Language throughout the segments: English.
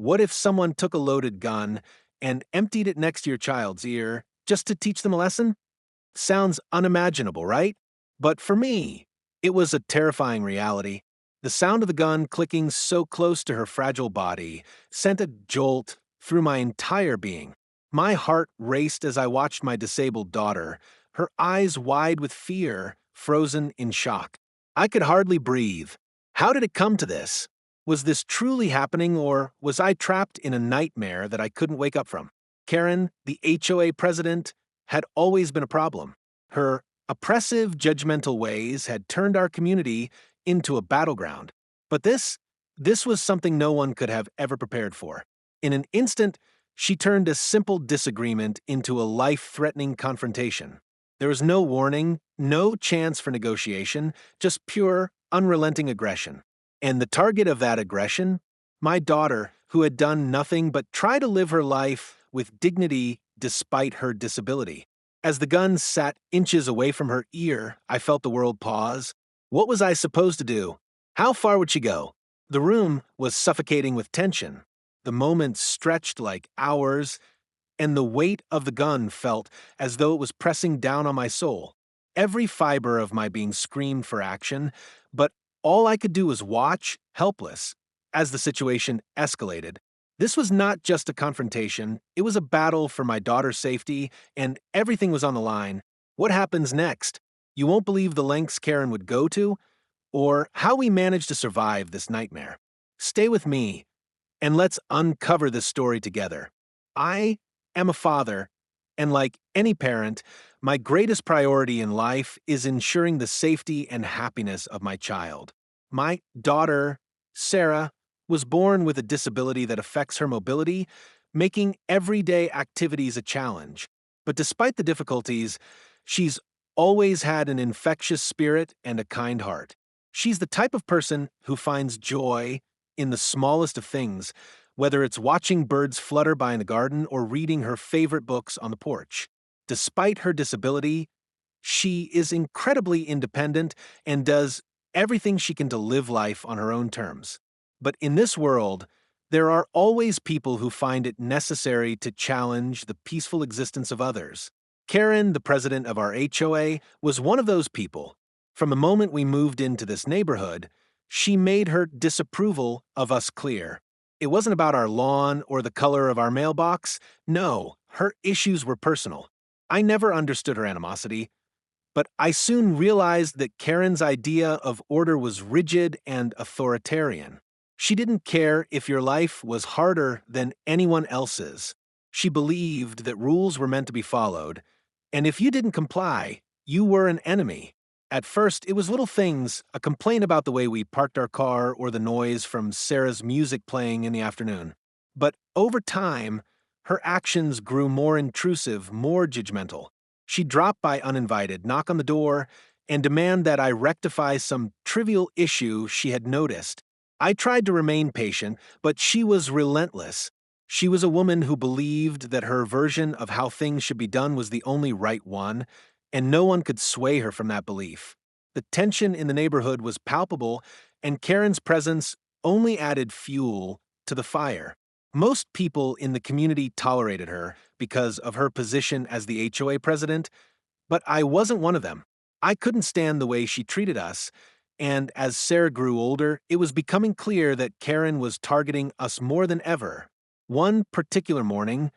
What if someone took a loaded gun and emptied it next to your child's ear just to teach them a lesson? Sounds unimaginable, right? But for me, it was a terrifying reality. The sound of the gun clicking so close to her fragile body sent a jolt through my entire being. My heart raced as I watched my disabled daughter, her eyes wide with fear, frozen in shock. I could hardly breathe. How did it come to this? Was this truly happening, or was I trapped in a nightmare that I couldn't wake up from? Karen, the HOA president, had always been a problem. Her oppressive, judgmental ways had turned our community into a battleground. But this was something no one could have ever prepared for. In an instant, she turned a simple disagreement into a life-threatening confrontation. There was no warning, no chance for negotiation, just pure, unrelenting aggression. And the target of that aggression? My daughter, who had done nothing but try to live her life with dignity despite her disability. As the gun sat inches away from her ear, I felt the world pause. What was I supposed to do? How far would she go? The room was suffocating with tension. The moments stretched like hours, and the weight of the gun felt as though it was pressing down on my soul. Every fiber of my being screamed for action, but all I could do was watch, helpless, as the situation escalated. This was not just a confrontation, it was a battle for my daughter's safety, and everything was on the line. What happens next? You won't believe the lengths Karen would go to, or how we managed to survive this nightmare. Stay with me, and let's uncover this story together. I am a father, and like any parent, my greatest priority in life is ensuring the safety and happiness of my child. My daughter, Sarah, was born with a disability that affects her mobility, making everyday activities a challenge. But despite the difficulties, she's always had an infectious spirit and a kind heart. She's the type of person who finds joy in the smallest of things, whether it's watching birds flutter by in the garden or reading her favorite books on the porch. Despite her disability, she is incredibly independent and does everything she can to live life on her own terms. But in this world, there are always people who find it necessary to challenge the peaceful existence of others. Karen, the president of our HOA, was one of those people. From the moment we moved into this neighborhood, she made her disapproval of us clear. It wasn't about our lawn or the color of our mailbox. No, her issues were personal. I never understood her animosity, but I soon realized that Karen's idea of order was rigid and authoritarian. She didn't care if your life was harder than anyone else's. She believed that rules were meant to be followed, and if you didn't comply, you were an enemy. At first, it was little things, a complaint about the way we parked our car or the noise from Sarah's music playing in the afternoon. But over time, her actions grew more intrusive, more judgmental. She'd drop by uninvited, knock on the door, and demand that I rectify some trivial issue she had noticed. I tried to remain patient, but she was relentless. She was a woman who believed that her version of how things should be done was the only right one, and no one could sway her from that belief. The tension in the neighborhood was palpable, and Karen's presence only added fuel to the fire. Most people in the community tolerated her because of her position as the HOA president, but I wasn't one of them. I couldn't stand the way she treated us, and as Sarah grew older, it was becoming clear that Karen was targeting us more than ever. One particular morning,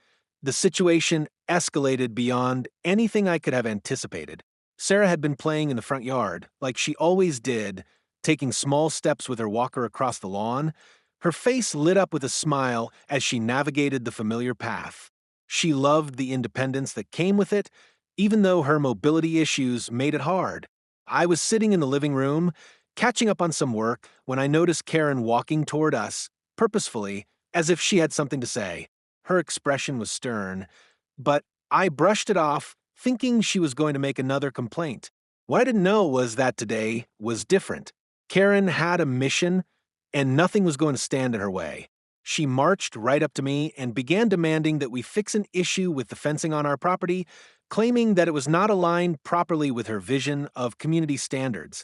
the situation escalated beyond anything I could have anticipated. Sarah had been playing in the front yard, like she always did, taking small steps with her walker across the lawn. Her face lit up with a smile as she navigated the familiar path. She loved the independence that came with it, even though her mobility issues made it hard. I was sitting in the living room, catching up on some work, when I noticed Karen walking toward us, purposefully, as if she had something to say. Her expression was stern, but I brushed it off, thinking she was going to make another complaint. What I didn't know was that today was different. Karen had a mission, and nothing was going to stand in her way. She marched right up to me and began demanding that we fix an issue with the fencing on our property, claiming that it was not aligned properly with her vision of community standards.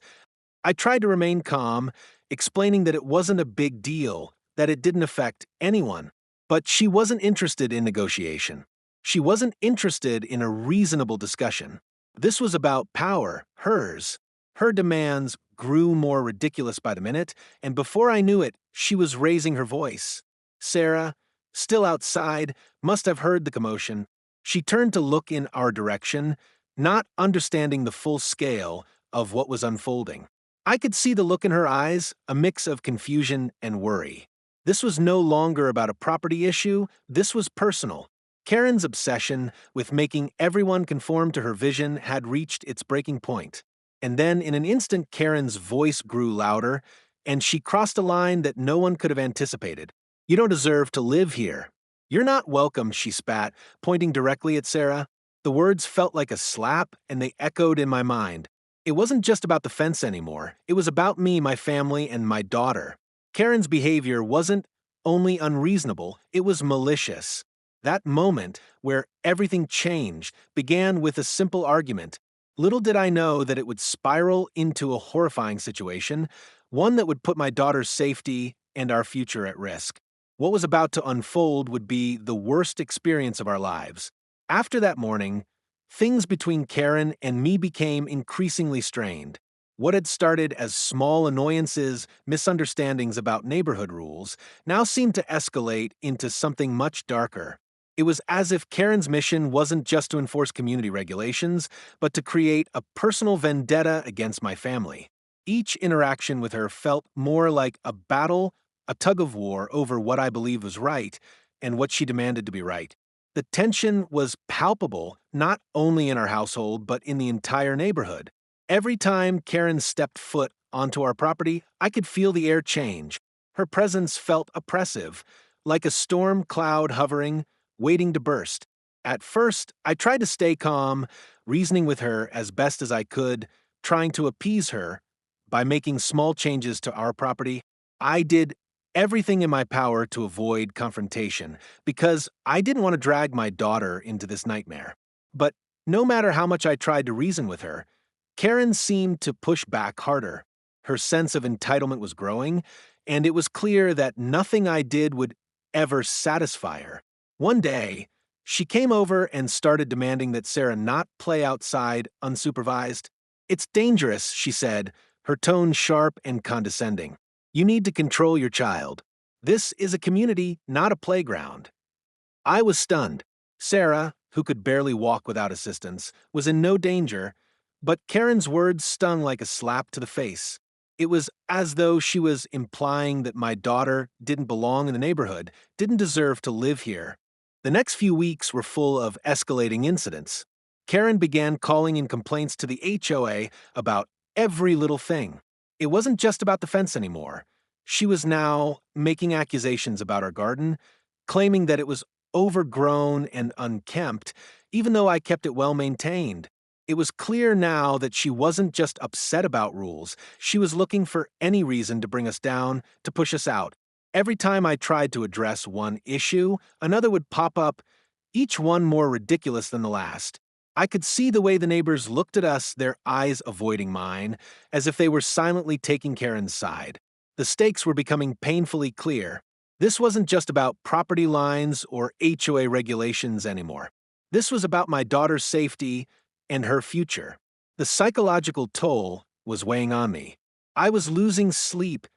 I tried to remain calm, explaining that it wasn't a big deal, that it didn't affect anyone. But she wasn't interested in negotiation. She wasn't interested in a reasonable discussion. This was about power, hers. Her demands grew more ridiculous by the minute, and before I knew it, she was raising her voice. Sarah, still outside, must have heard the commotion. She turned to look in our direction, not understanding the full scale of what was unfolding. I could see the look in her eyes, a mix of confusion and worry. This was no longer about a property issue, this was personal. Karen's obsession with making everyone conform to her vision had reached its breaking point. And then, in an instant, Karen's voice grew louder, and she crossed a line that no one could have anticipated. "You don't deserve to live here." "You're not welcome," she spat, pointing directly at Sarah. The words felt like a slap, and they echoed in my mind. It wasn't just about the fence anymore. It was about me, my family, and my daughter. Karen's behavior wasn't only unreasonable, it was malicious. That moment, where everything changed, began with a simple argument. Little did I know that it would spiral into a horrifying situation, one that would put my daughter's safety and our future at risk. What was about to unfold would be the worst experience of our lives. After that morning, things between Karen and me became increasingly strained. What had started as small annoyances, misunderstandings about neighborhood rules, now seemed to escalate into something much darker. It was as if Karen's mission wasn't just to enforce community regulations, but to create a personal vendetta against my family. Each interaction with her felt more like a battle, a tug of war over what I believed was right and what she demanded to be right. The tension was palpable, not only in our household, but in the entire neighborhood. Every time Karen stepped foot onto our property, I could feel the air change. Her presence felt oppressive, like a storm cloud hovering, waiting to burst. At first, I tried to stay calm, reasoning with her as best as I could, trying to appease her by making small changes to our property. I did everything in my power to avoid confrontation because I didn't want to drag my daughter into this nightmare. But no matter how much I tried to reason with her, Karen seemed to push back harder. Her sense of entitlement was growing, and it was clear that nothing I did would ever satisfy her. One day, she came over and started demanding that Sarah not play outside unsupervised. "It's dangerous," she said, her tone sharp and condescending. "You need to control your child. This is a community, not a playground." I was stunned. Sarah, who could barely walk without assistance, was in no danger, but Karen's words stung like a slap to the face. It was as though she was implying that my daughter didn't belong in the neighborhood, didn't deserve to live here. The next few weeks were full of escalating incidents. Karen began calling in complaints to the HOA about every little thing. It wasn't just about the fence anymore. She was now making accusations about our garden, claiming that it was overgrown and unkempt, even though I kept it well maintained. It was clear now that she wasn't just upset about rules, she was looking for any reason to bring us down, to push us out. Every time I tried to address one issue, another would pop up, each one more ridiculous than the last. I could see the way the neighbors looked at us, their eyes avoiding mine, as if they were silently taking Karen's side. The stakes were becoming painfully clear. This wasn't just about property lines or HOA regulations anymore. This was about my daughter's safety and her future. The psychological toll was weighing on me. I was losing sleep,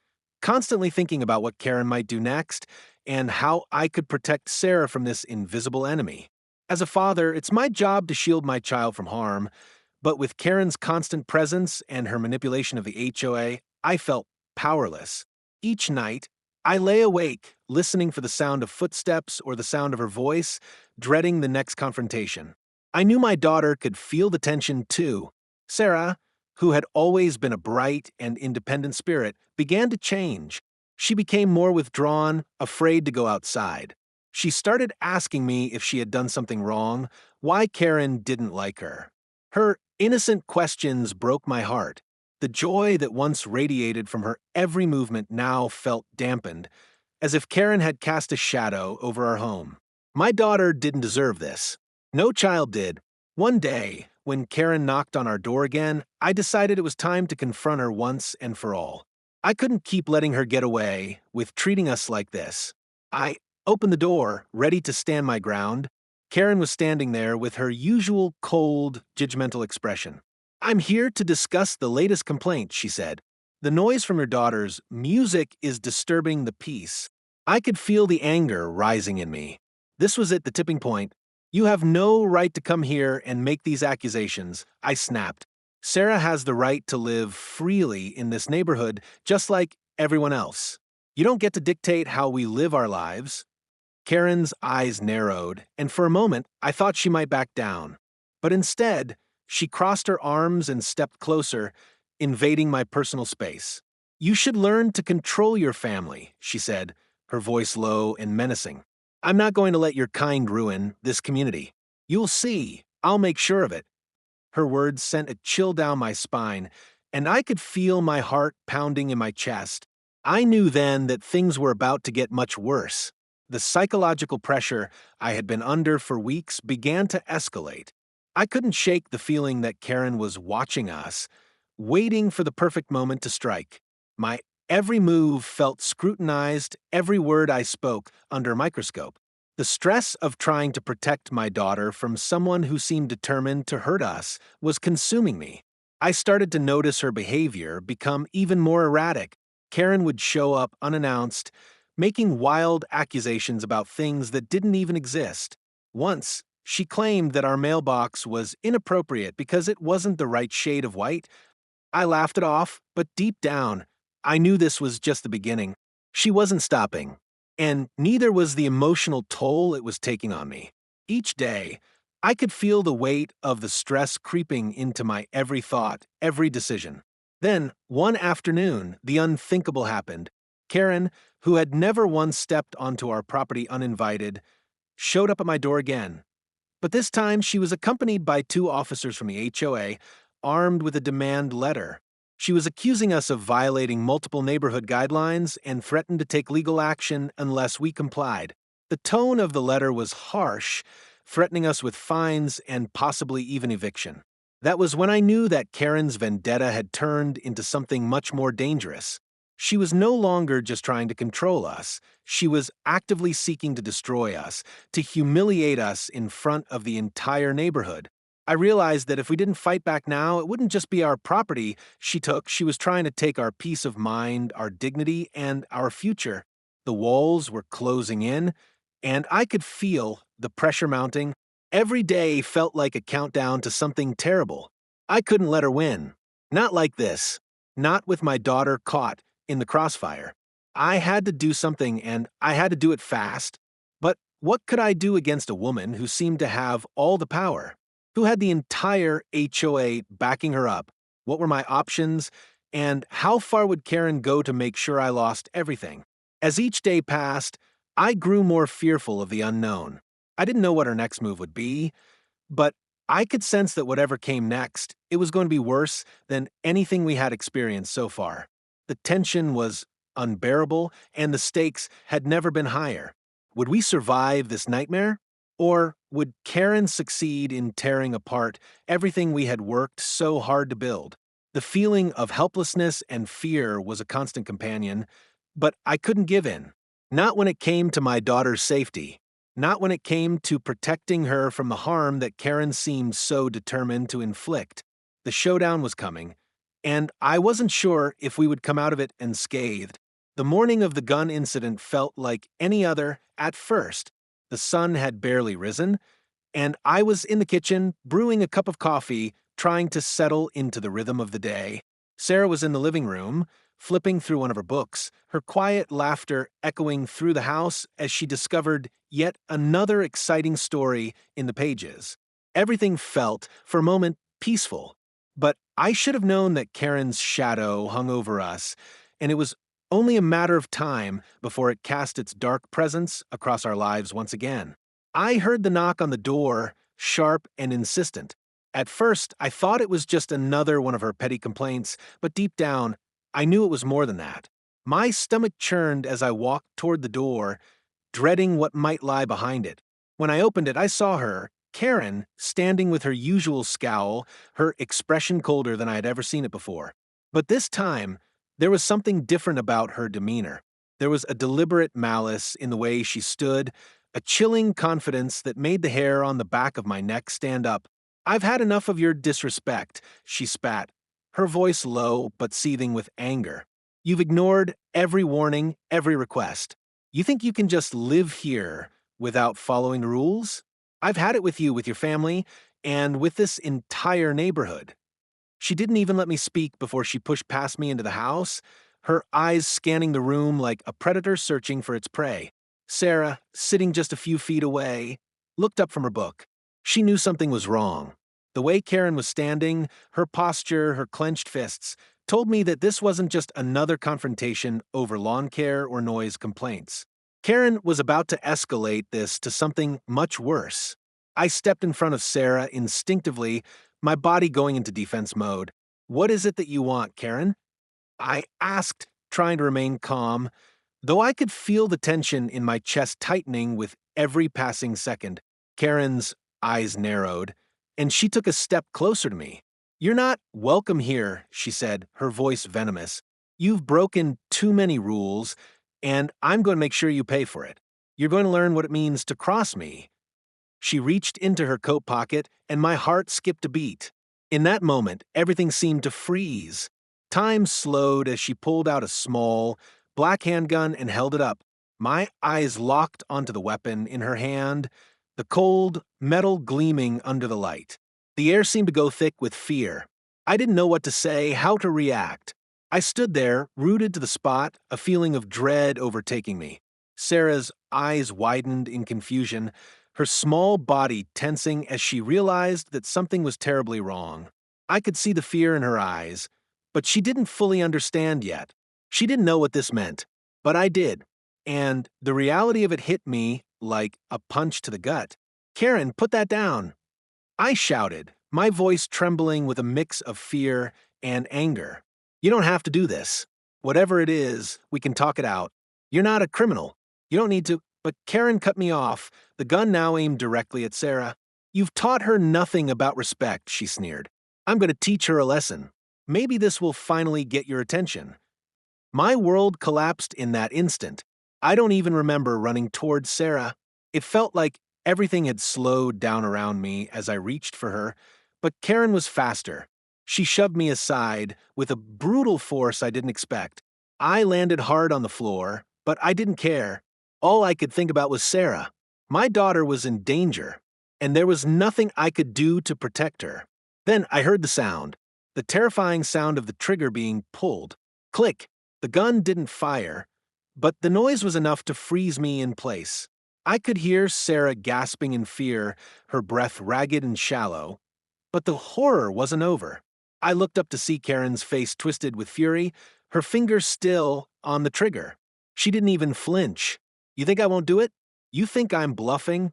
constantly thinking about what Karen might do next and how I could protect Sarah from this invisible enemy. As a father, it's my job to shield my child from harm, but with Karen's constant presence and her manipulation of the HOA, I felt powerless. Each night, I lay awake, listening for the sound of footsteps or the sound of her voice, dreading the next confrontation. I knew my daughter could feel the tension too. Sarah, who had always been a bright and independent spirit, began to change. She became more withdrawn, afraid to go outside. She started asking me if she had done something wrong, why Karen didn't like her. Her innocent questions broke my heart. The joy that once radiated from her every movement now felt dampened, as if Karen had cast a shadow over our home. My daughter didn't deserve this. No child did. One day, when Karen knocked on our door again, I decided it was time to confront her once and for all. I couldn't keep letting her get away with treating us like this. I opened the door, ready to stand my ground. Karen was standing there with her usual cold, judgmental expression. "I'm here to discuss the latest complaint," she said. "The noise from your daughter's music is disturbing the peace." I could feel the anger rising in me. This was at the tipping point. "You have no right to come here and make these accusations," I snapped. "Sarah has the right to live freely in this neighborhood, just like everyone else. You don't get to dictate how we live our lives." Karen's eyes narrowed, and for a moment I thought she might back down. But instead, she crossed her arms and stepped closer, invading my personal space. "You should learn to control your family," she said, her voice low and menacing. "I'm not going to let your kind ruin this community. You'll see. I'll make sure of it." Her words sent a chill down my spine, and I could feel my heart pounding in my chest. I knew then that things were about to get much worse. The psychological pressure I had been under for weeks began to escalate. I couldn't shake the feeling that Karen was watching us, waiting for the perfect moment to strike. My every move felt scrutinized, every word I spoke under a microscope. The stress of trying to protect my daughter from someone who seemed determined to hurt us was consuming me. I started to notice her behavior become even more erratic. Karen would show up unannounced, making wild accusations about things that didn't even exist. Once, she claimed that our mailbox was inappropriate because it wasn't the right shade of white. I laughed it off, but deep down, I knew this was just the beginning. She wasn't stopping, and neither was the emotional toll it was taking on me. Each day, I could feel the weight of the stress creeping into my every thought, every decision. Then, one afternoon, the unthinkable happened. Karen, who had never once stepped onto our property uninvited, showed up at my door again. But this time, she was accompanied by two officers from the HOA, armed with a demand letter. She was accusing us of violating multiple neighborhood guidelines and threatened to take legal action unless we complied. The tone of the letter was harsh, threatening us with fines and possibly even eviction. That was when I knew that Karen's vendetta had turned into something much more dangerous. She was no longer just trying to control us. She was actively seeking to destroy us, to humiliate us in front of the entire neighborhood. I realized that if we didn't fight back now, it wouldn't just be our property she took. She was trying to take our peace of mind, our dignity, and our future. The walls were closing in, and I could feel the pressure mounting. Every day felt like a countdown to something terrible. I couldn't let her win. Not like this. Not with my daughter caught in the crossfire. I had to do something, and I had to do it fast. But what could I do against a woman who seemed to have all the power? Who had the entire HOA backing her up? What were my options? And how far would Karen go to make sure I lost everything? As each day passed, I grew more fearful of the unknown. I didn't know what her next move would be, but I could sense that whatever came next, it was going to be worse than anything we had experienced so far. The tension was unbearable, and the stakes had never been higher. Would we survive this nightmare? Or would Karen succeed in tearing apart everything we had worked so hard to build? The feeling of helplessness and fear was a constant companion, but I couldn't give in. Not when it came to my daughter's safety. Not when it came to protecting her from the harm that Karen seemed so determined to inflict. The showdown was coming, and I wasn't sure if we would come out of it unscathed. The morning of the gun incident felt like any other at first. The sun had barely risen, and I was in the kitchen brewing a cup of coffee, trying to settle into the rhythm of the day. Sarah was in the living room, flipping through one of her books, her quiet laughter echoing through the house as she discovered yet another exciting story in the pages. Everything felt, for a moment, peaceful, but I should have known that Karen's shadow hung over us, and it was only a matter of time before it cast its dark presence across our lives once again. I heard the knock on the door, sharp and insistent. At first, I thought it was just another one of her petty complaints, but deep down, I knew it was more than that. My stomach churned as I walked toward the door, dreading what might lie behind it. When I opened it, I saw her, Karen, standing with her usual scowl, her expression colder than I had ever seen it before. But this time, There was something different about her demeanor. There was a deliberate malice in the way she stood, a chilling confidence that made the hair on the back of my neck stand up. "I've had enough of your disrespect," she spat, her voice low but seething with anger. "You've ignored every warning, every request. You think you can just live here without following the rules? I've had it with you, with your family, and with this entire neighborhood." She didn't even let me speak before she pushed past me into the house, her eyes scanning the room like a predator searching for its prey. Sarah, sitting just a few feet away, looked up from her book. She knew something was wrong. The way Karen was standing, her posture, her clenched fists, told me that this wasn't just another confrontation over lawn care or noise complaints. Karen was about to escalate this to something much worse. I stepped in front of Sarah instinctively, my body going into defense mode. "What is it that you want, Karen?" I asked, trying to remain calm, though I could feel the tension in my chest tightening with every passing second. Karen's eyes narrowed, and she took a step closer to me. "You're not welcome here," she said, her voice venomous. "You've broken too many rules, and I'm going to make sure you pay for it. You're going to learn what it means to cross me." She reached into her coat pocket, and my heart skipped a beat. In that moment, everything seemed to freeze. Time slowed as she pulled out a small, black handgun and held it up. My eyes locked onto the weapon in her hand, the cold metal gleaming under the light. The air seemed to go thick with fear. I didn't know what to say, how to react. I stood there, rooted to the spot, a feeling of dread overtaking me. Sarah's eyes widened in confusion, her small body tensing as she realized that something was terribly wrong. I could see the fear in her eyes, but she didn't fully understand yet. She didn't know what this meant, but I did, and the reality of it hit me like a punch to the gut. "Karen, put that down!" I shouted, my voice trembling with a mix of fear and anger. "You don't have to do this. Whatever it is, we can talk it out. You're not a criminal. You don't need to." But Karen cut me off, the gun now aimed directly at Sarah. "You've taught her nothing about respect," she sneered. "I'm going to teach her a lesson. Maybe this will finally get your attention." My world collapsed in that instant. I don't even remember running towards Sarah. It felt like everything had slowed down around me as I reached for her, but Karen was faster. She shoved me aside with a brutal force I didn't expect. I landed hard on the floor, but I didn't care. All I could think about was Sarah. My daughter was in danger, and there was nothing I could do to protect her. Then I heard the sound, the terrifying sound of the trigger being pulled. Click. The gun didn't fire, but the noise was enough to freeze me in place. I could hear Sarah gasping in fear, her breath ragged and shallow. But the horror wasn't over. I looked up to see Karen's face twisted with fury, her fingers still on the trigger. She didn't even flinch. "You think I won't do it? You think I'm bluffing?"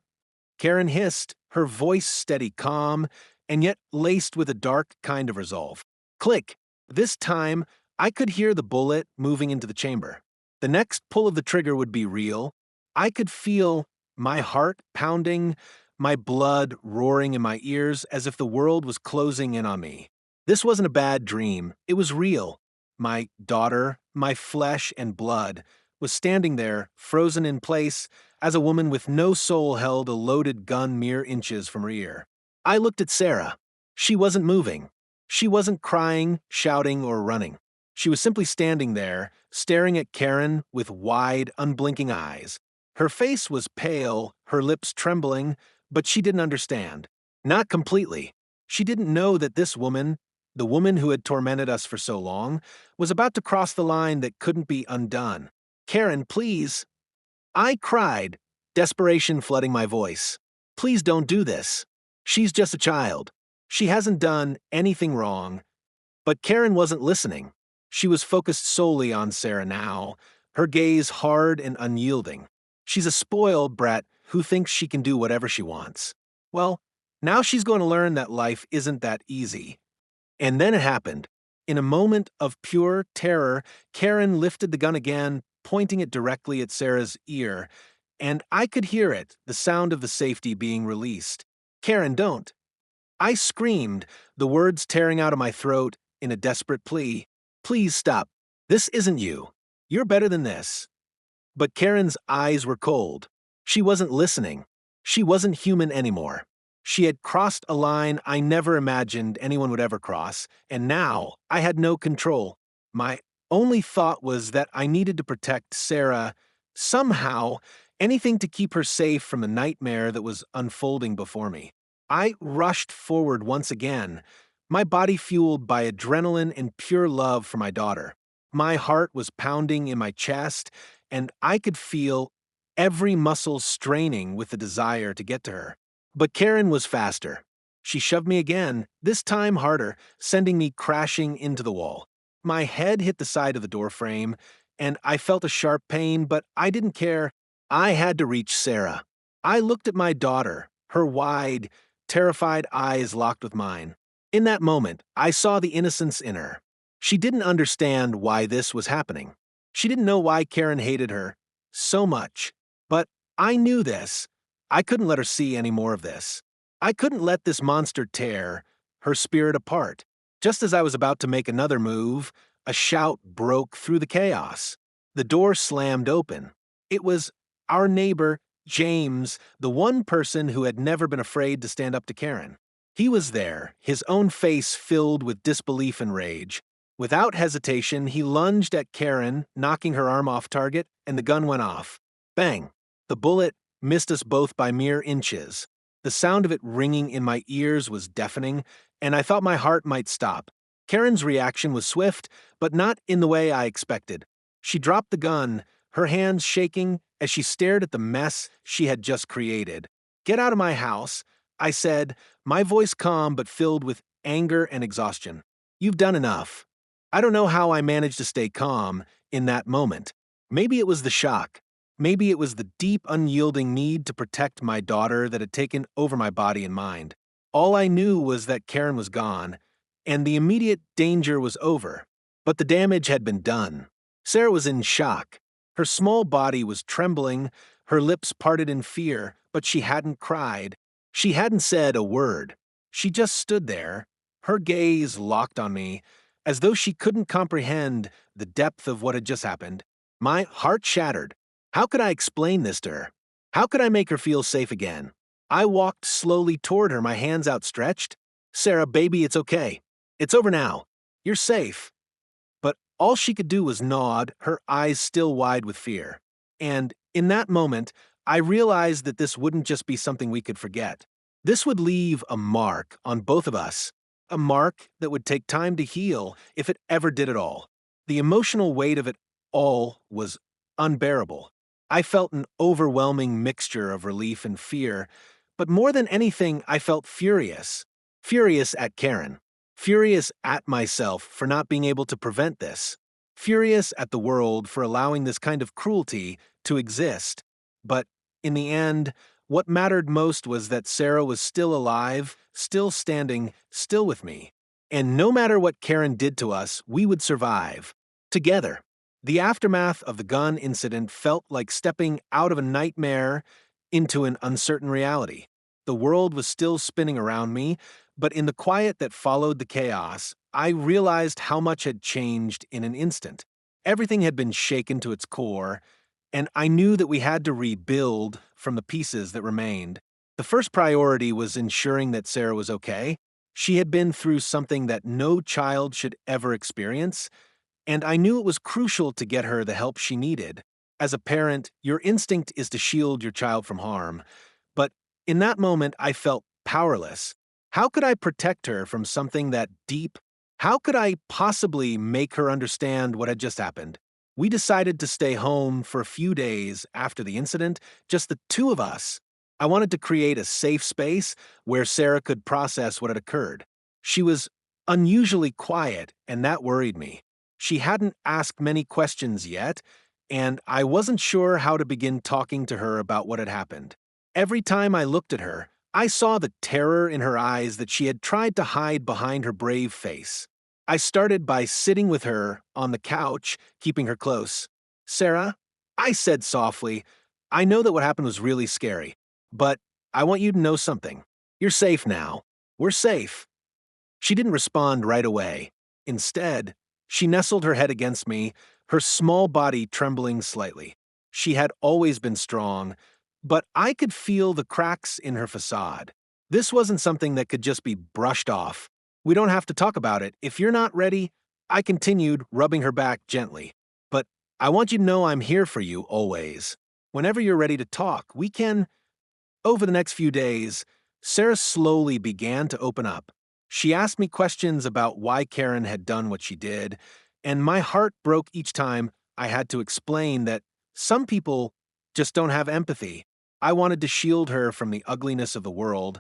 Karen hissed, her voice steady calm, and yet laced with a dark kind of resolve. Click. This time, I could hear the bullet moving into the chamber. The next pull of the trigger would be real. I could feel my heart pounding, my blood roaring in my ears as if the world was closing in on me. This wasn't a bad dream. It was real. My daughter, my flesh and blood, was standing there, frozen in place, as a woman with no soul held a loaded gun mere inches from her ear. I looked at Sarah. She wasn't moving. She wasn't crying, shouting, or running. She was simply standing there, staring at Karen with wide, unblinking eyes. Her face was pale, her lips trembling, but she didn't understand. Not completely. She didn't know that this woman, the woman who had tormented us for so long, was about to cross the line that couldn't be undone. "Karen, please." I cried, desperation flooding my voice. "Please don't do this. She's just a child. She hasn't done anything wrong." But Karen wasn't listening. She was focused solely on Sarah now, her gaze hard and unyielding. She's a spoiled brat who thinks she can do whatever she wants. Well, now she's going to learn that life isn't that easy. And then it happened. In a moment of pure terror, Karen lifted the gun again, pointing it directly at Sarah's ear, and I could hear it, the sound of the safety being released. "Karen, don't." I screamed, the words tearing out of my throat in a desperate plea. "Please stop. This isn't you. You're better than this. But Karen's eyes were cold. She wasn't listening. She wasn't human anymore. She had crossed a line I never imagined anyone would ever cross, and now I had no control. My only thought was that I needed to protect Sarah somehow, anything to keep her safe from the nightmare that was unfolding before me. I rushed forward once again, my body fueled by adrenaline and pure love for my daughter. My heart was pounding in my chest, and I could feel every muscle straining with the desire to get to her. But Karen was faster. She shoved me again, this time harder, sending me crashing into the wall. My head hit the side of the door frame, and I felt a sharp pain, but I didn't care. I had to reach Sarah. I looked at my daughter, her wide, terrified eyes locked with mine. In that moment, I saw the innocence in her. She didn't understand why this was happening. She didn't know why Karen hated her so much. But I knew this. I couldn't let her see any more of this. I couldn't let this monster tear her spirit apart. Just as I was about to make another move, a shout broke through the chaos. The door slammed open. It was our neighbor, James, the one person who had never been afraid to stand up to Karen. He was there, his own face filled with disbelief and rage. Without hesitation, he lunged at Karen, knocking her arm off target, and the gun went off. Bang! The bullet missed us both by mere inches. The sound of it ringing in my ears was deafening, and I thought my heart might stop. Karen's reaction was swift, but not in the way I expected. She dropped the gun, her hands shaking as she stared at the mess she had just created. "Get out of my house," I said, my voice calm but filled with anger and exhaustion. "You've done enough." I don't know how I managed to stay calm in that moment. Maybe it was the shock. Maybe it was the deep, unyielding need to protect my daughter that had taken over my body and mind. All I knew was that Karen was gone, and the immediate danger was over. But the damage had been done. Sarah was in shock. Her small body was trembling, her lips parted in fear, but she hadn't cried. She hadn't said a word. She just stood there, her gaze locked on me, as though she couldn't comprehend the depth of what had just happened. My heart shattered. How could I explain this to her? How could I make her feel safe again? I walked slowly toward her, my hands outstretched. "Sarah, baby, it's okay. It's over now. You're safe." But all she could do was nod, her eyes still wide with fear. And in that moment, I realized that this wouldn't just be something we could forget. This would leave a mark on both of us, a mark that would take time to heal if it ever did at all. The emotional weight of it all was unbearable. I felt an overwhelming mixture of relief and fear, but more than anything, I felt furious. Furious at Karen. Furious at myself for not being able to prevent this. Furious at the world for allowing this kind of cruelty to exist. But in the end, what mattered most was that Sarah was still alive, still standing, still with me. And no matter what Karen did to us, we would survive. Together. The aftermath of the gun incident felt like stepping out of a nightmare into an uncertain reality. The world was still spinning around me, but in the quiet that followed the chaos, I realized how much had changed in an instant. Everything had been shaken to its core, and I knew that we had to rebuild from the pieces that remained. The first priority was ensuring that Sarah was okay. She had been through something that no child should ever experience, and I knew it was crucial to get her the help she needed. As a parent, your instinct is to shield your child from harm, but in that moment I felt powerless. How could I protect her from something that deep? How could I possibly make her understand what had just happened? We decided to stay home for a few days after the incident, just the two of us. I wanted to create a safe space where Sarah could process what had occurred. She was unusually quiet, and that worried me. She hadn't asked many questions yet, and I wasn't sure how to begin talking to her about what had happened. Every time I looked at her, I saw the terror in her eyes that she had tried to hide behind her brave face. I started by sitting with her on the couch, keeping her close. "Sarah," I said softly, "I know that what happened was really scary, but I want you to know something. You're safe now. We're safe." She didn't respond right away. Instead, She nestled her head against me, her small body trembling slightly. She had always been strong, but I could feel the cracks in her facade. This wasn't something that could just be brushed off. We don't have to talk about it. If you're not ready, I continued, rubbing her back gently. But I want you to know I'm here for you always. Whenever you're ready to talk, we can. Over the next few days, Sarah slowly began to open up. She asked me questions about why Karen had done what she did, and my heart broke each time I had to explain that some people just don't have empathy. I wanted to shield her from the ugliness of the world,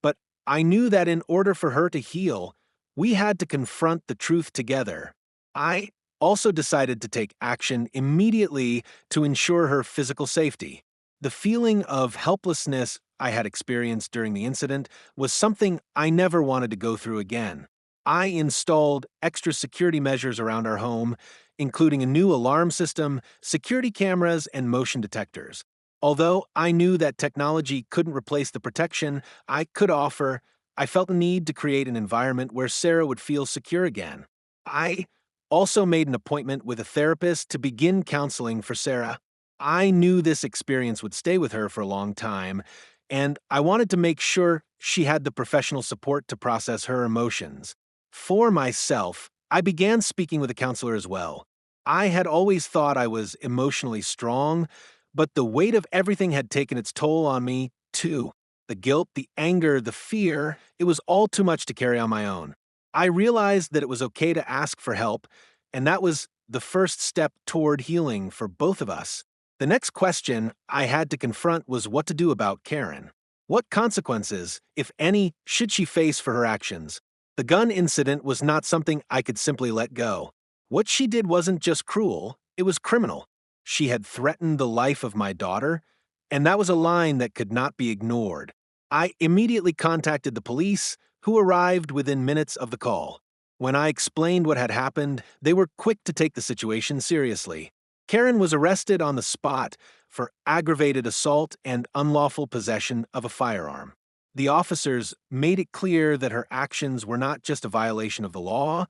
but I knew that in order for her to heal, we had to confront the truth together. I also decided to take action immediately to ensure her physical safety. The feeling of helplessness I had experienced during the incident was something I never wanted to go through again. I installed extra security measures around our home, including a new alarm system, security cameras, and motion detectors. Although I knew that technology couldn't replace the protection I could offer, I felt the need to create an environment where Sarah would feel secure again. I also made an appointment with a therapist to begin counseling for Sarah. I knew this experience would stay with her for a long time, and I wanted to make sure she had the professional support to process her emotions. For myself, I began speaking with a counselor as well. I had always thought I was emotionally strong, but the weight of everything had taken its toll on me, too. The guilt, the anger, the fear, it was all too much to carry on my own. I realized that it was okay to ask for help, and that was the first step toward healing for both of us. The next question I had to confront was what to do about Karen. What consequences, if any, should she face for her actions? The gun incident was not something I could simply let go. What she did wasn't just cruel, it was criminal. She had threatened the life of my daughter, and that was a line that could not be ignored. I immediately contacted the police, who arrived within minutes of the call. When I explained what had happened, they were quick to take the situation seriously. Karen was arrested on the spot for aggravated assault and unlawful possession of a firearm. The officers made it clear that her actions were not just a violation of the law,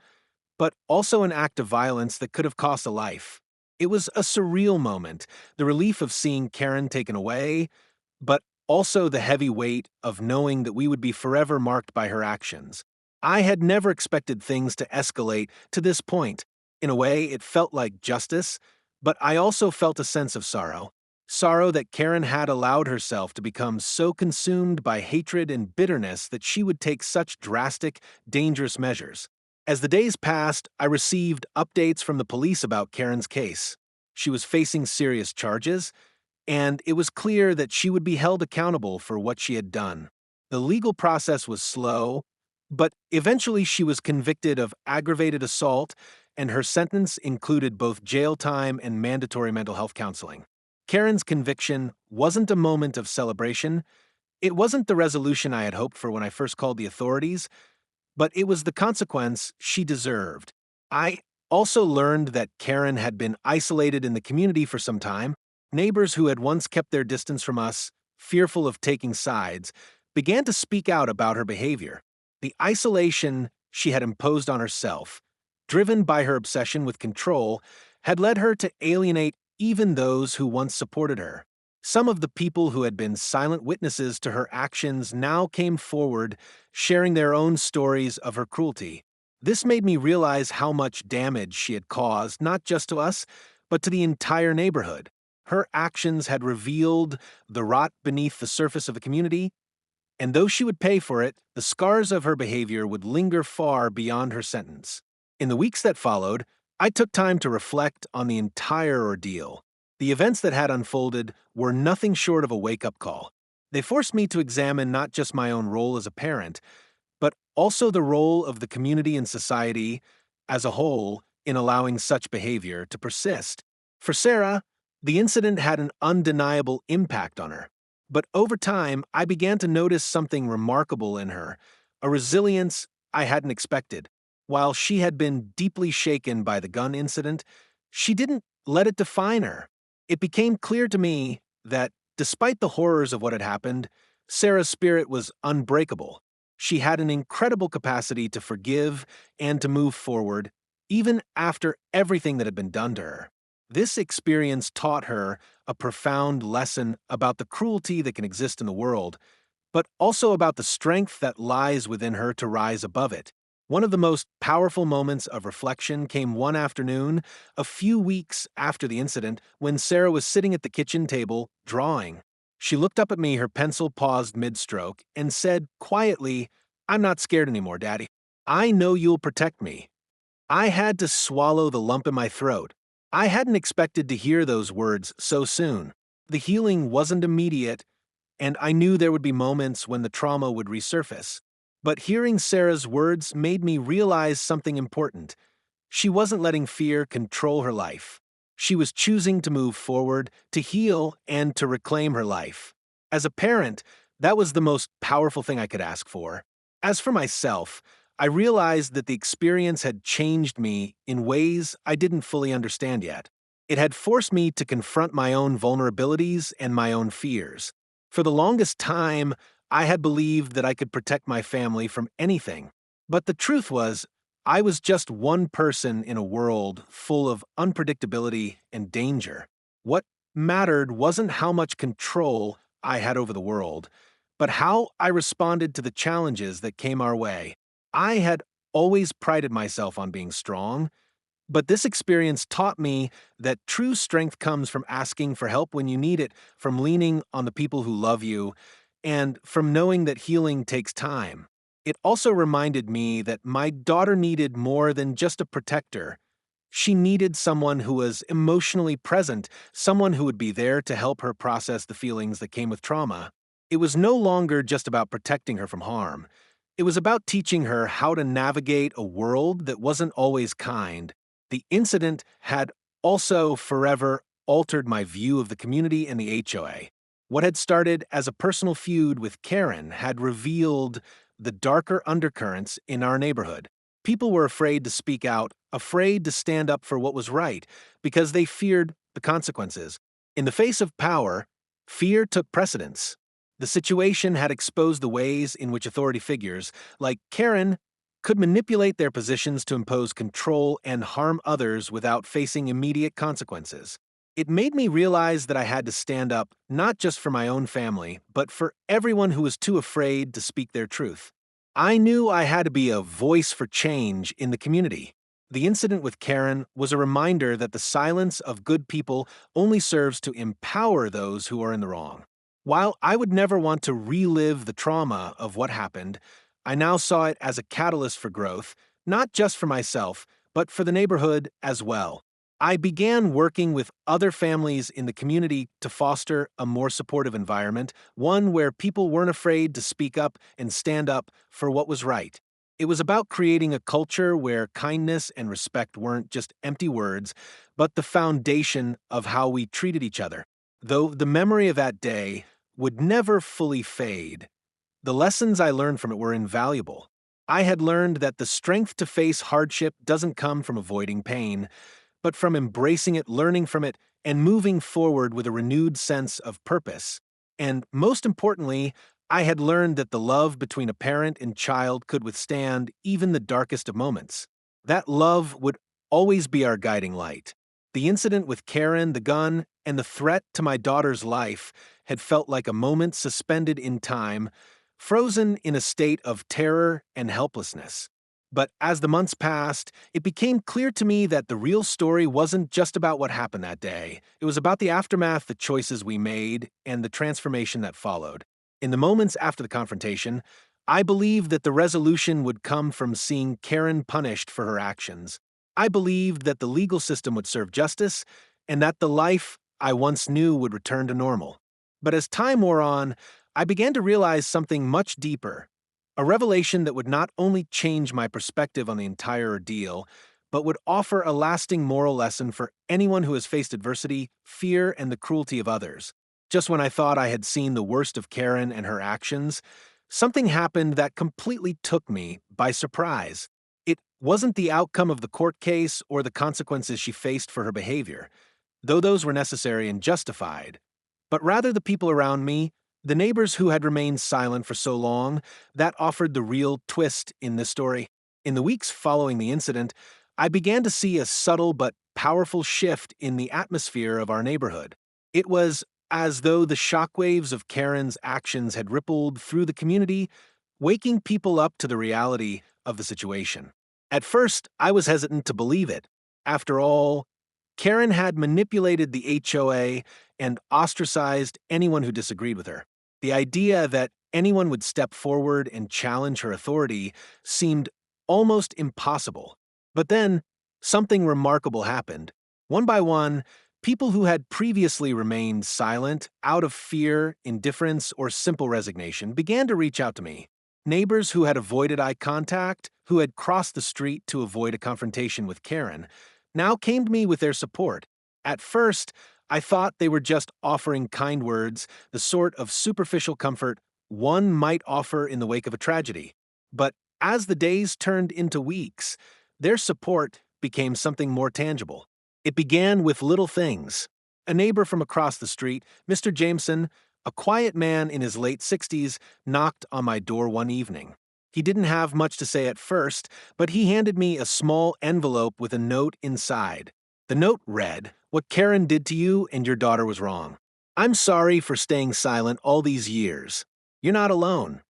but also an act of violence that could have cost a life. It was a surreal moment, the relief of seeing Karen taken away, but also the heavy weight of knowing that we would be forever marked by her actions. I had never expected things to escalate to this point. In a way, it felt like justice, but I also felt a sense of sorrow. Sorrow that Karen had allowed herself to become so consumed by hatred and bitterness that she would take such drastic, dangerous measures. As the days passed, I received updates from the police about Karen's case. She was facing serious charges, and it was clear that she would be held accountable for what she had done. The legal process was slow, but eventually she was convicted of aggravated assault, and her sentence included both jail time and mandatory mental health counseling. Karen's conviction wasn't a moment of celebration. It wasn't the resolution I had hoped for when I first called the authorities, but it was the consequence she deserved. I also learned that Karen had been isolated in the community for some time. Neighbors who had once kept their distance from us, fearful of taking sides, began to speak out about her behavior. The isolation she had imposed on herself, driven by her obsession with control, had led her to alienate even those who once supported her. Some of the people who had been silent witnesses to her actions now came forward, sharing their own stories of her cruelty. This made me realize how much damage she had caused, not just to us, but to the entire neighborhood. Her actions had revealed the rot beneath the surface of the community, and though she would pay for it, the scars of her behavior would linger far beyond her sentence. In the weeks that followed, I took time to reflect on the entire ordeal. The events that had unfolded were nothing short of a wake-up call. They forced me to examine not just my own role as a parent, but also the role of the community and society as a whole in allowing such behavior to persist. For Sarah, the incident had an undeniable impact on her. But over time, I began to notice something remarkable in her, a resilience I hadn't expected. While she had been deeply shaken by the gun incident, she didn't let it define her. It became clear to me that, despite the horrors of what had happened, Sarah's spirit was unbreakable. She had an incredible capacity to forgive and to move forward, even after everything that had been done to her. This experience taught her a profound lesson about the cruelty that can exist in the world, but also about the strength that lies within her to rise above it. One of the most powerful moments of reflection came one afternoon, a few weeks after the incident, when Sarah was sitting at the kitchen table, drawing. She looked up at me, her pencil paused mid-stroke, and said quietly, "I'm not scared anymore, Daddy. I know you'll protect me." I had to swallow the lump in my throat. I hadn't expected to hear those words so soon. The healing wasn't immediate, and I knew there would be moments when the trauma would resurface. But hearing Sarah's words made me realize something important. She wasn't letting fear control her life. She was choosing to move forward, to heal, and to reclaim her life. As a parent, that was the most powerful thing I could ask for. As for myself, I realized that the experience had changed me in ways I didn't fully understand yet. It had forced me to confront my own vulnerabilities and my own fears. For the longest time, I had believed that I could protect my family from anything. But the truth was, I was just one person in a world full of unpredictability and danger. What mattered wasn't how much control I had over the world, but how I responded to the challenges that came our way. I had always prided myself on being strong, but this experience taught me that true strength comes from asking for help when you need it, from leaning on the people who love you, and from knowing that healing takes time. It also reminded me that my daughter needed more than just a protector. She needed someone who was emotionally present, someone who would be there to help her process the feelings that came with trauma. It was no longer just about protecting her from harm. It was about teaching her how to navigate a world that wasn't always kind. The incident had also forever altered my view of the community and the HOA. What had started as a personal feud with Karen had revealed the darker undercurrents in our neighborhood. People were afraid to speak out, afraid to stand up for what was right, because they feared the consequences. In the face of power, fear took precedence. The situation had exposed the ways in which authority figures, like Karen, could manipulate their positions to impose control and harm others without facing immediate consequences. It made me realize that I had to stand up not just for my own family, but for everyone who was too afraid to speak their truth. I knew I had to be a voice for change in the community. The incident with Karen was a reminder that the silence of good people only serves to empower those who are in the wrong. While I would never want to relive the trauma of what happened, I now saw it as a catalyst for growth, not just for myself, but for the neighborhood as well. I began working with other families in the community to foster a more supportive environment, one where people weren't afraid to speak up and stand up for what was right. It was about creating a culture where kindness and respect weren't just empty words, but the foundation of how we treated each other. Though the memory of that day would never fully fade, the lessons I learned from it were invaluable. I had learned that the strength to face hardship doesn't come from avoiding pain, but from embracing it, learning from it, and moving forward with a renewed sense of purpose. And most importantly, I had learned that the love between a parent and child could withstand even the darkest of moments. That love would always be our guiding light. The incident with Karen, the gun, and the threat to my daughter's life had felt like a moment suspended in time, frozen in a state of terror and helplessness. But as the months passed, it became clear to me that the real story wasn't just about what happened that day. It was about the aftermath, the choices we made, and the transformation that followed. In the moments after the confrontation, I believed that the resolution would come from seeing Karen punished for her actions. I believed that the legal system would serve justice, and that the life I once knew would return to normal. But as time wore on, I began to realize something much deeper. A revelation that would not only change my perspective on the entire ordeal, but would offer a lasting moral lesson for anyone who has faced adversity, fear, and the cruelty of others. Just when I thought I had seen the worst of Karen and her actions, something happened that completely took me by surprise. It wasn't the outcome of the court case or the consequences she faced for her behavior, though those were necessary and justified, but rather the people around me, the neighbors who had remained silent for so long, that offered the real twist in this story. In the weeks following the incident, I began to see a subtle but powerful shift in the atmosphere of our neighborhood. It was as though the shockwaves of Karen's actions had rippled through the community, waking people up to the reality of the situation. At first, I was hesitant to believe it. After all, Karen had manipulated the HOA and ostracized anyone who disagreed with her. The idea that anyone would step forward and challenge her authority seemed almost impossible. But then, something remarkable happened. One by one, people who had previously remained silent out of fear, indifference, or simple resignation began to reach out to me. Neighbors who had avoided eye contact, who had crossed the street to avoid a confrontation with Karen, now came to me with their support. At first, I thought they were just offering kind words, the sort of superficial comfort one might offer in the wake of a tragedy. But as the days turned into weeks, their support became something more tangible. It began with little things. A neighbor from across the street, Mr. Jameson, a quiet man in his late 60s, knocked on my door one evening. He didn't have much to say at first, but he handed me a small envelope with a note inside. The note read, "What Karen did to you and your daughter was wrong. I'm sorry for staying silent all these years. You're not alone."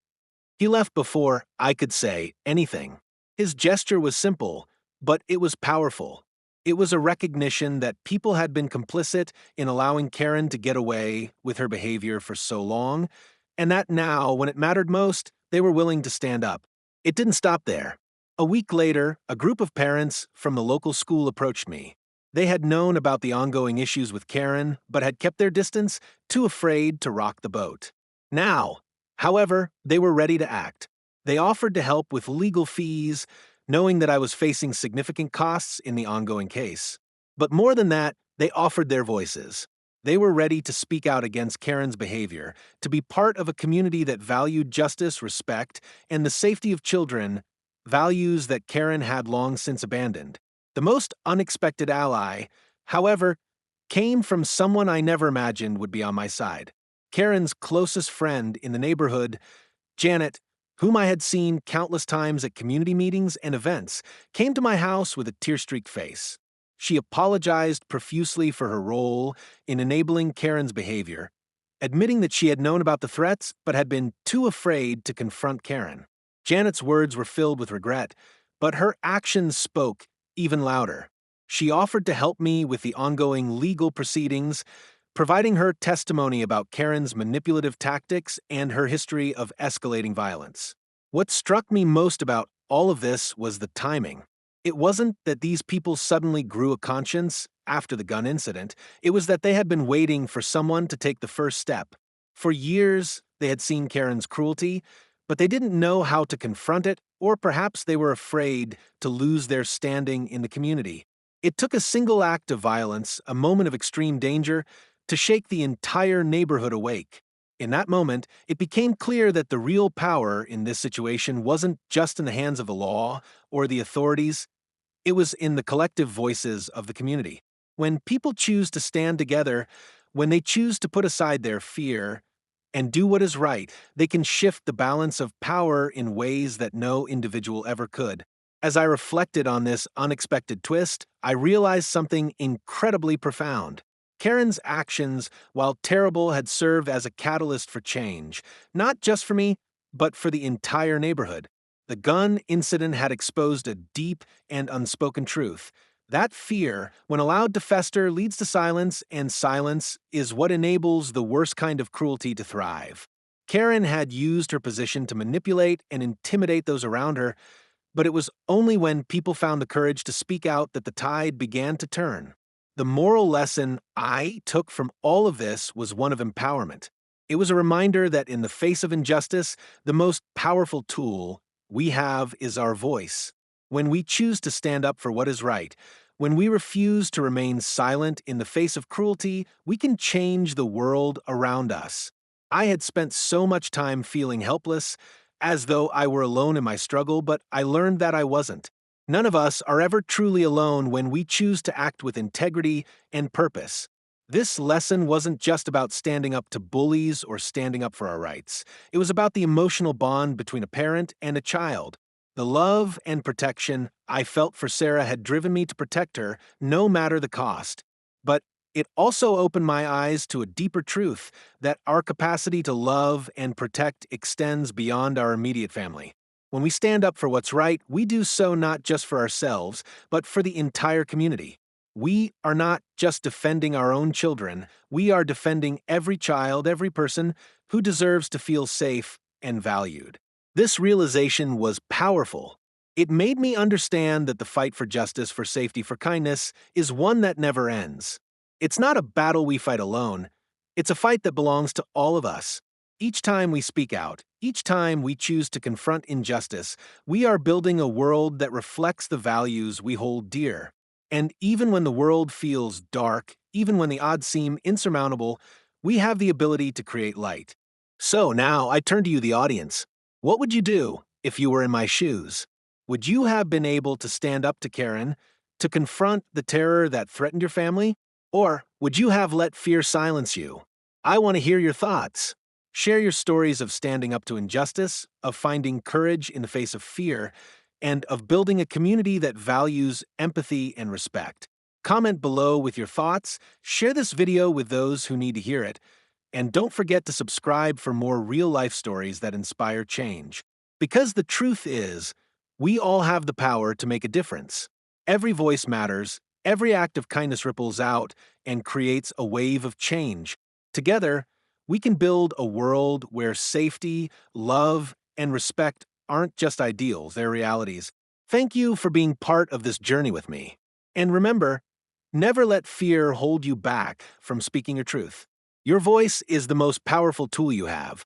He left before I could say anything. His gesture was simple, but it was powerful. It was a recognition that people had been complicit in allowing Karen to get away with her behavior for so long, and that now, when it mattered most, they were willing to stand up. It didn't stop there. A week later, a group of parents from the local school approached me. They had known about the ongoing issues with Karen, but had kept their distance, too afraid to rock the boat. Now, however, they were ready to act. They offered to help with legal fees, knowing that I was facing significant costs in the ongoing case. But more than that, they offered their voices. They were ready to speak out against Karen's behavior, to be part of a community that valued justice, respect, and the safety of children, values that Karen had long since abandoned. The most unexpected ally, however, came from someone I never imagined would be on my side. Karen's closest friend in the neighborhood, Janet, whom I had seen countless times at community meetings and events, came to my house with a tear-streaked face. She apologized profusely for her role in enabling Karen's behavior, admitting that she had known about the threats but had been too afraid to confront Karen. Janet's words were filled with regret, but her actions spoke even louder. She offered to help me with the ongoing legal proceedings, providing her testimony about Karen's manipulative tactics and her history of escalating violence. What struck me most about all of this was the timing. It wasn't that these people suddenly grew a conscience after the gun incident, it was that they had been waiting for someone to take the first step. For years, they had seen Karen's cruelty, but they didn't know how to confront it, or perhaps they were afraid to lose their standing in the community. It took a single act of violence, a moment of extreme danger, to shake the entire neighborhood awake. In that moment, it became clear that the real power in this situation wasn't just in the hands of the law or the authorities, it was in the collective voices of the community. When people choose to stand together, when they choose to put aside their fear and do what is right, they can shift the balance of power in ways that no individual ever could. As I reflected on this unexpected twist, I realized something incredibly profound. Karen's actions, while terrible, had served as a catalyst for change, not just for me, but for the entire neighborhood. The gun incident had exposed a deep and unspoken truth. That fear, when allowed to fester, leads to silence, and silence is what enables the worst kind of cruelty to thrive. Karen had used her position to manipulate and intimidate those around her, but it was only when people found the courage to speak out that the tide began to turn. The moral lesson I took from all of this was one of empowerment. It was a reminder that in the face of injustice, the most powerful tool we have is our voice. When we choose to stand up for what is right, when we refuse to remain silent in the face of cruelty, we can change the world around us. I had spent so much time feeling helpless, as though I were alone in my struggle, but I learned that I wasn't. None of us are ever truly alone when we choose to act with integrity and purpose. This lesson wasn't just about standing up to bullies or standing up for our rights. It was about the emotional bond between a parent and a child. The love and protection I felt for Sarah had driven me to protect her, no matter the cost. But it also opened my eyes to a deeper truth that our capacity to love and protect extends beyond our immediate family. When we stand up for what's right, we do so not just for ourselves, but for the entire community. We are not just defending our own children, we are defending every child, every person who deserves to feel safe and valued. This realization was powerful. It made me understand that the fight for justice, for safety, for kindness is one that never ends. It's not a battle we fight alone, it's a fight that belongs to all of us. Each time we speak out, each time we choose to confront injustice, we are building a world that reflects the values we hold dear. And even when the world feels dark, even when the odds seem insurmountable, we have the ability to create light. So now I turn to you, the audience. What would you do if you were in my shoes? Would you have been able to stand up to Karen, to confront the terror that threatened your family? Or would you have let fear silence you? I want to hear your thoughts. Share your stories of standing up to injustice, of finding courage in the face of fear, and of building a community that values empathy and respect. Comment below with your thoughts, share this video with those who need to hear it, and don't forget to subscribe for more real-life stories that inspire change. Because the truth is, we all have the power to make a difference. Every voice matters, every act of kindness ripples out and creates a wave of change. Together, we can build a world where safety, love, and respect aren't just ideals, they're realities. Thank you for being part of this journey with me. And remember, never let fear hold you back from speaking your truth. Your voice is the most powerful tool you have.